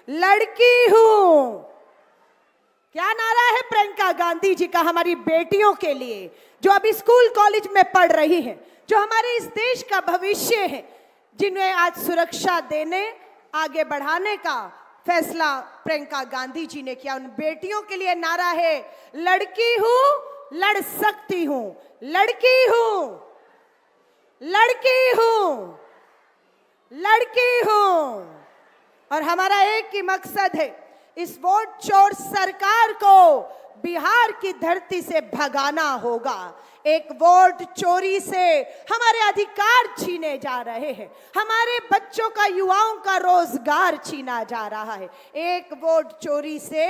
लड़की हूं। क्या नारा है प्रियंका गांधी जी का हमारी बेटियों के लिए जो अभी स्कूल कॉलेज में पढ़ रही हैं, जो हमारे इस देश का भविष्य है, जिन्हें आज सुरक्षा देने आगे बढ़ाने का फैसला प्रियंका गांधी जी ने किया। उन बेटियों के लिए नारा है, लड़की हूं लड़ सकती हूं, लड़की हूं, लड़की हूं, लड़की हूं। और हमारा एक ही मकसद है, इस वोट चोर सरकार को बिहार की धरती से भगाना होगा। एक वोट चोरी से हमारे अधिकार छीने जा रहे हैं, हमारे बच्चों का, युवाओं का रोजगार छीना जा रहा है। एक वोट चोरी से,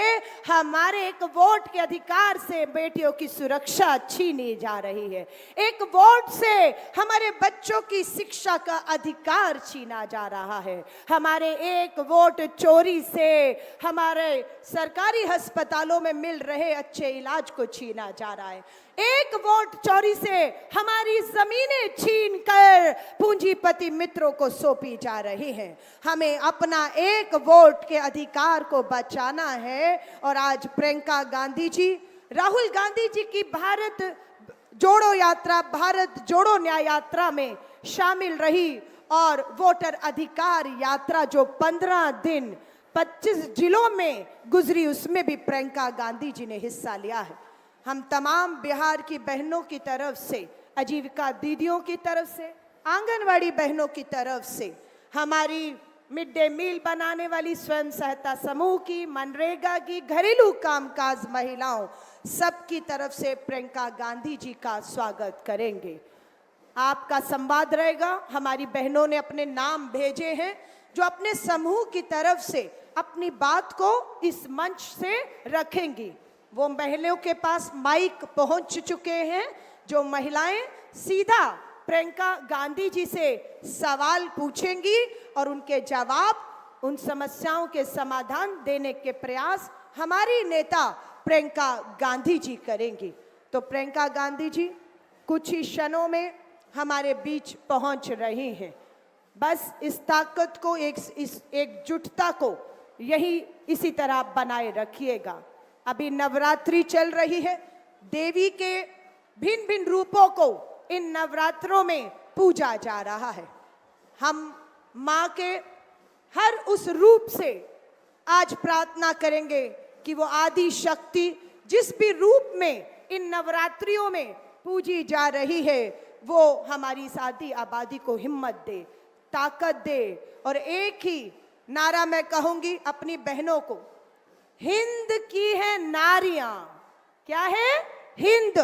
हमारे एक वोट के अधिकार से बेटियों की सुरक्षा छीनी जा रही है। एक वोट से हमारे बच्चों की शिक्षा का अधिकार छीना जा रहा है। हमारे एक वोट चोरी से हमारे सरकारी अस्पतालों में मिल रहे अच्छे इलाज को छीना जा रहा है। एक वोट चोरी से हमारी जमीनें छीन कर पूंजीपति मित्रों को सौंपी जा रही हैं। हमें अपना एक वोट के अधिकार को बचाना है। और आज प्रियंका गांधी जी, राहुल गांधी जी की भारत जोड़ो यात्रा, भारत जोड़ो न्याय यात्रा में शामिल रही और वोटर अधिकार यात्रा जो 15 दिन 25 जिलों में गुजरी, उसमें भी प्रियंका गांधी जी ने हिस्सा लिया है। हम तमाम बिहार की बहनों की तरफ से, आजीविका दीदियों की तरफ से, आंगनवाड़ी बहनों की तरफ से, हमारी मिड डे मील बनाने वाली स्वयं सहायता समूह की, मनरेगा की, घरेलू कामकाज महिलाओं, सबकी तरफ से प्रियंका गांधी जी का स्वागत करेंगे। आपका संवाद रहेगा। हमारी बहनों ने अपने नाम भेजे हैं जो अपने समूह की तरफ से अपनी बात को इस मंच से रखेंगी। वो महिलाओं के पास माइक पहुंच चुके हैं। जो महिलाएं सीधा प्रियंका गांधी जी से सवाल पूछेंगी और उनके जवाब, उन समस्याओं के समाधान देने के प्रयास हमारी नेता प्रियंका गांधी जी करेंगी। तो प्रियंका गांधी जी कुछ ही क्षणों में हमारे बीच पहुंच रही हैं। बस इस ताकत को, इस एकजुटता को यही इसी तरह बनाए रखिएगा। अभी नवरात्रि चल रही है। देवी के भिन्न भिन्न रूपों को इन नवरात्रों में पूजा जा रहा है। हम माँ के हर उस रूप से आज प्रार्थना करेंगे कि वो आदि शक्ति जिस भी रूप में इन नवरात्रियों में पूजी जा रही है, वो हमारी इस आदि आबादी को हिम्मत दे, ताकत दे। और एक ही नारा मैं कहूंगी अपनी बहनों को, हिंद की है नारियां। क्या है? हिंद।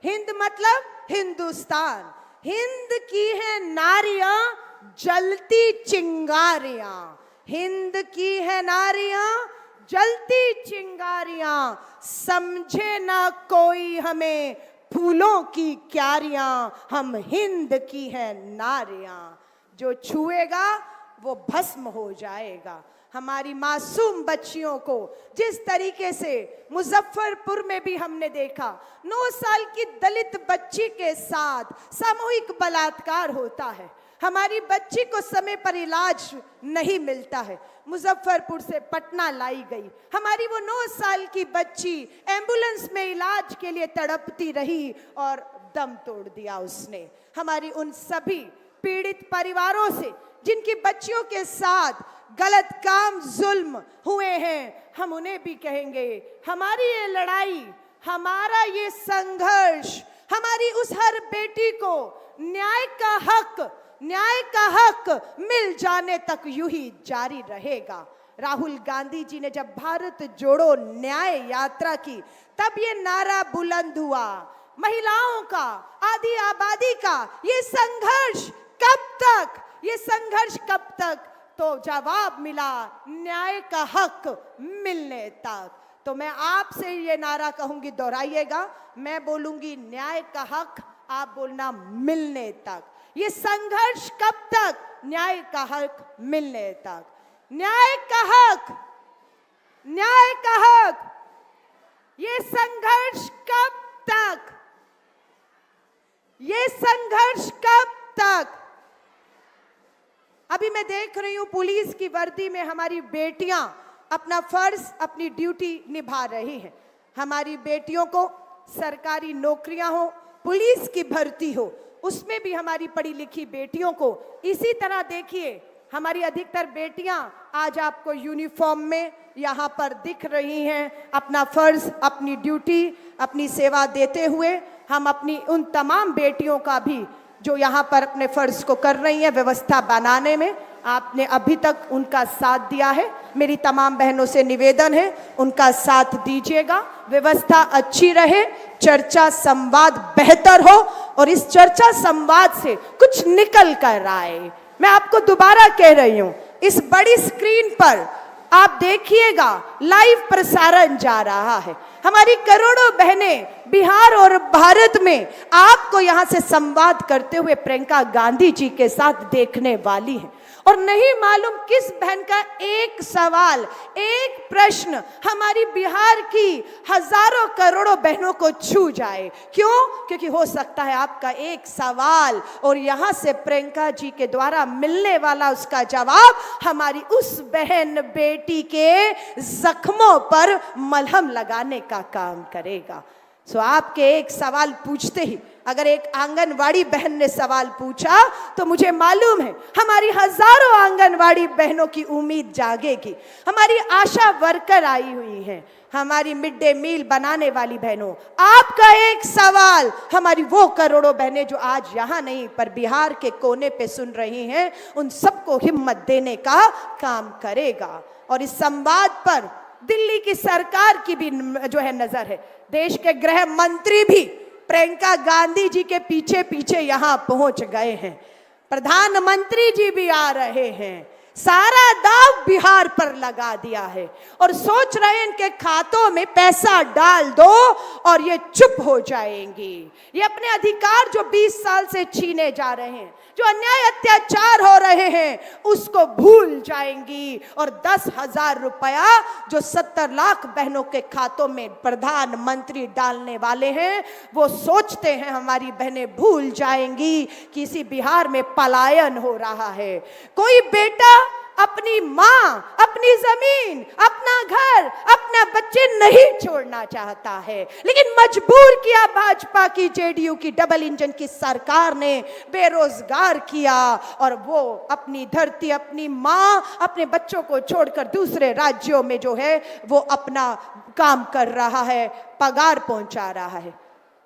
हिंद मतलब हिंदुस्तान। हिंद की है नारियां जलती चिंगारियां। हिंद की है नारियां जलती चिंगारियां, समझे ना कोई हमें फूलों की क्यारियां। हम हिंद की है नारियां, जो छुएगा वो भस्म हो जाएगा। हमारी मासूम बच्चियों को जिस तरीके से मुजफ्फरपुर में भी हमने देखा, 9 साल की दलित बच्ची के साथ सामूहिक बलात्कार होता है, हमारी बच्ची को समय पर इलाज नहीं मिलता है, मुजफ्फरपुर से पटना लाई गई। हमारी वो 9 साल की बच्ची एम्बुलेंस में इलाज के लिए तड़पती रही और दम तोड़ दिया उसने। हमारी उन सभी पीड़ित परिवारों से जिनकी बच्चियों के साथ गलत काम, जुल्म हुए हैं, हम उन्हें भी कहेंगे, हमारी ये लड़ाई, हमारा ये संघर्ष, हमारी उस हर बेटी को न्याय का हक मिल जाने तक यूं ही जारी रहेगा। राहुल गांधी जी ने जब भारत जोड़ो न्याय यात्रा की, तब ये नारा बुलंद हुआ, महिलाओं का, आदि आबादी का ये संघर्ष कब तक, ये संघर्ष कब तक? तो जवाब मिला, न्याय का हक मिलने तक। तो मैं आपसे ये नारा कहूंगी, दोहराइएगा। मैं बोलूंगी न्याय का हक, आप बोलना मिलने तक। ये संघर्ष कब तक? न्याय का हक मिलने तक। न्याय का हक, न्याय का हक। ये संघर्ष कब तक? ये संघर्ष कब तक? अभी मैं देख रही हूं पुलिस की वर्दी में हमारी बेटियां अपना फर्ज, अपनी ड्यूटी निभा रही हैं। हमारी बेटियों को सरकारी नौकरियां हो, पुलिस की भर्ती हो, उसमें भी हमारी पढ़ी लिखी बेटियों को इसी तरह देखिए। हमारी अधिकतर बेटियां आज आपको यूनिफॉर्म में यहाँ पर दिख रही हैं। अपना फर्ज, अपनी ड्यूटी, अपनी सेवा देते हुए हम अपनी उन तमाम बेटियों का भी जो यहाँ पर अपने फर्ज को कर रही हैं व्यवस्था बनाने में, आपने अभी तक उनका साथ दिया है। मेरी तमाम बहनों से निवेदन है, उनका साथ दीजिएगा, व्यवस्था अच्छी रहे, चर्चा संवाद बेहतर हो और इस चर्चा संवाद से कुछ निकल कर आए। मैं आपको दोबारा कह रही हूं, इस बड़ी स्क्रीन पर आप देखिएगा, लाइव प्रसारण जा रहा है। हमारी करोड़ों बहनें बिहार और भारत में आपको यहां से संवाद करते हुए प्रियंका गांधी जी के साथ देखने वाली हैं। और नहीं मालूम किस बहन का एक सवाल, एक प्रश्न हमारी बिहार की हजारों करोड़ों बहनों को छू जाए। क्यों? क्योंकि हो सकता है आपका एक सवाल और यहां से प्रियंका जी के द्वारा मिलने वाला उसका जवाब हमारी उस बहन बेटी के जख्मों पर मलहम लगाने का काम करेगा। सो आपके एक सवाल पूछते ही अगर एक आंगनवाड़ी बहन ने सवाल पूछा तो मुझे मालूम है हमारी हजारों आंगनवाड़ी बहनों की उम्मीद जागेगी। हमारी आशा वर्कर आई हुई हैं, हमारी मिड डे मील बनाने वाली बहनों, आपका एक सवाल हमारी वो करोड़ों बहनें जो आज यहाँ नहीं पर बिहार के कोने पे सुन रही हैं, उन सबको हिम्मत देने का काम करेगा। और इस संवाद पर दिल्ली की सरकार की भी जो है नजर है। देश के गृह मंत्री भी प्रियंका गांधी जी के पीछे पीछे यहां पहुंच गए हैं, प्रधानमंत्री जी भी आ रहे हैं। सारा दाव बिहार पर लगा दिया है और सोच रहे हैं इनके खातों में पैसा डाल दो और ये चुप हो जाएंगी। ये अपने अधिकार जो 20 साल से छीने जा रहे हैं, जो अन्याय अत्याचार हो रहे हैं, उसको भूल जाएंगी। और 10,000 रुपया जो 70 लाख बहनों के खातों में प्रधानमंत्री डालने वाले हैं, वो सोचते हैं हमारी बहनें भूल जाएंगी कि इसी बिहार में पलायन हो रहा है। कोई बेटा अपनी माँ, अपनी जमीन, अपना घर, अपना बच्चे नहीं छोड़ना चाहता है, लेकिन मजबूर किया भाजपा की, जेडीयू की डबल इंजन की सरकार ने, बेरोजगार किया और वो अपनी धरती, अपनी माँ, अपने बच्चों को छोड़कर दूसरे राज्यों में जो है वो अपना काम कर रहा है, पगार पहुंचा रहा है।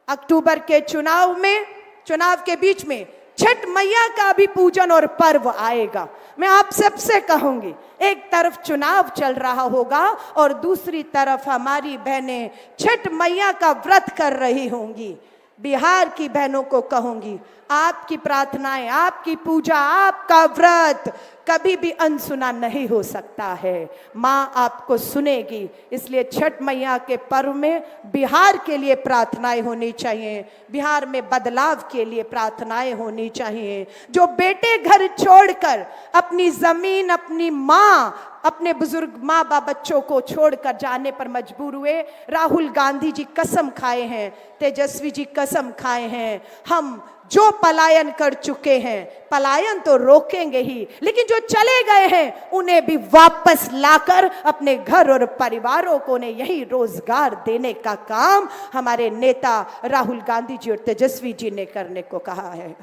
अक्टूबर के चुनाव के बीच में छठ मैया का भी पूजन और पर्व आएगा। मैं आप सबसे कहूंगी, एक तरफ चुनाव चल रहा होगा और दूसरी तरफ हमारी बहनें छठ मैया का व्रत कर रही होंगी। बिहार की बहनों को कहूंगी, आपकी प्रार्थनाएं, आपकी पूजा, आपका व्रत कभी भी अनसुना नहीं हो सकता है। माँ आपको सुनेगी, इसलिए छठ मैया के पर्व में बिहार के लिए प्रार्थनाएं होनी चाहिए, बिहार में बदलाव के लिए प्रार्थनाएं होनी चाहिए। जो बेटे घर छोड़कर अपनी जमीन, अपनी माँ, अपने बुजुर्ग माँ बाप बच्चों को छोड़कर जाने पर मजबूर हुए, राहुल गांधी जी कसम खाए हैं, तेजस्वी जी कसम खाए हैं, हम जो पलायन कर चुके हैं, पलायन तो रोकेंगे ही, लेकिन जो चले गए हैं उन्हें भी वापस लाकर अपने घर और परिवारों को ने यही रोजगार देने का काम हमारे नेता राहुल गांधी जी और तेजस्वी जी ने करने को कहा है।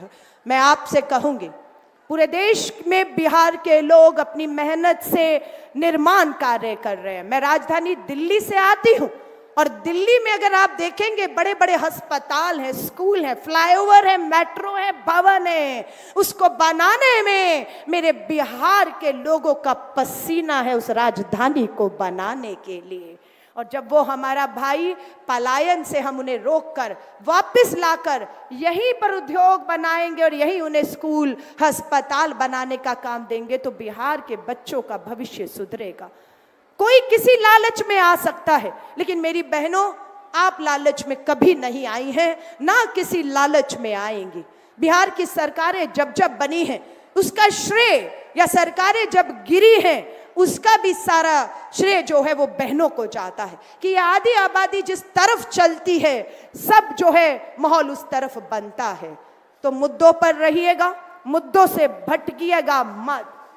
मैं आपसे कहूंगी, पूरे देश में बिहार के लोग अपनी मेहनत से निर्माण कार्य कर रहे हैं। मैं राजधानी दिल्ली से आती हूँ और दिल्ली में अगर आप देखेंगे बड़े बड़े अस्पताल हैं, स्कूल हैं, फ्लाईओवर है, मेट्रो है, भवन है, उसको बनाने में मेरे बिहार के लोगों का पसीना है, उस राजधानी को बनाने के लिए। और जब वो हमारा भाई पलायन से हम उन्हें रोककर वापस लाकर यहीं पर उद्योग बनाएंगे और यहीं उन्हें स्कूल, अस्पताल बनाने का काम देंगे तो बिहार के बच्चों का भविष्य सुधरेगा। कोई किसी लालच में आ सकता है, लेकिन मेरी बहनों, आप लालच में कभी नहीं आई हैं, ना किसी लालच में आएंगी। बिहार की सरकारें जब जब बनी हैं उसका श्रेय, या सरकारें जब गिरी हैं उसका भी सारा श्रेय जो है वो बहनों को जाता है कि आधी आबादी जिस तरफ चलती है, सब जो है माहौल उस तरफ बनता है। तो मुद्दों पर रहिएगा, मुद्दों से भटकिएगा मत।